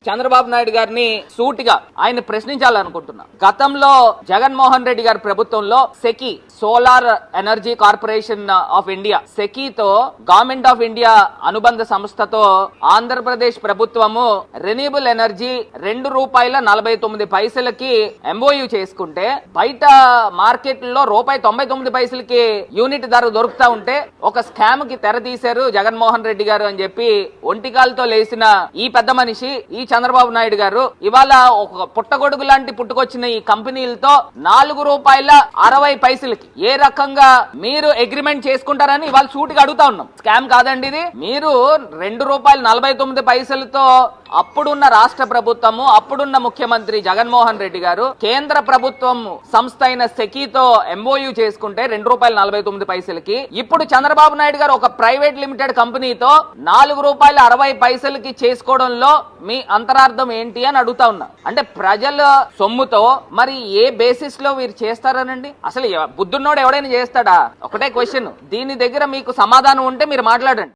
చంద్రబాబు నాయుడు గారిని సూటిగా ఆయన ప్రశ్నించాలనుకుంటున్నా. గతంలో జగన్మోహన్ రెడ్డి గారి ప్రభుత్వంలో SECI solar energy corporation of India సెకీతో గవర్నమెంట్ ఆఫ్ ఇండియా అనుబంధ సంస్థతో ఆంధ్రప్రదేశ్ ప్రభుత్వము రెన్యూబుల్ ఎనర్జీ ₹2.49 ఎంఓయూ చేసుకుంటే బయట మార్కెట్లో ₹1.99 యూనిట్ ధర దొరుకుతా ఉంటే ఒక స్కామ్ కి తెర తీశారు జగన్మోహన్ రెడ్డి గారు అని చెప్పి ఒంటికాలతో లేసిన ఈ పెద్ద మనిషి ఈ చంద్రబాబు నాయుడు గారు ఇవాళ ఒక పుట్టగొడుగు లాంటి పుట్టుకొచ్చిన ఈ కంపెనీలతో ₹4.60 ఏ రకంగా మీరు అగ్రిమెంట్ చేసుకుంటారని ఇవాళ సూటిగా అడుగుతా ఉన్నాం. స్కామ్ కాదండి ఇది. మీరు ₹2.49 అప్పుడున్న రాష్ట్ర ప్రభుత్వము అప్పుడున్న ముఖ్యమంత్రి జగన్మోహన్ రెడ్డి గారు కేంద్ర ప్రభుత్వం సంస్థ అయిన సెకీతో ఎంఓయూ చేసుకుంటే ₹2.49 ఇప్పుడు చంద్రబాబు నాయుడు గారు ఒక ప్రైవేట్ లిమిటెడ్ కంపెనీతో ₹4.60 చేసుకోవడంలో మీ అంతరార్థం ఏంటి అని అడుగుతా ఉన్నా. అంటే ప్రజల సొమ్ముతో మరి ఏ బేసిస్ లో వీరు చేస్తారనండి? అసలు బుద్ధున్నోడు ఎవడైనా చేస్తాడా? ఒకటే క్వశ్చన్. దీని దగ్గర మీకు సమాధానం ఉంటే మీరు మాట్లాడండి.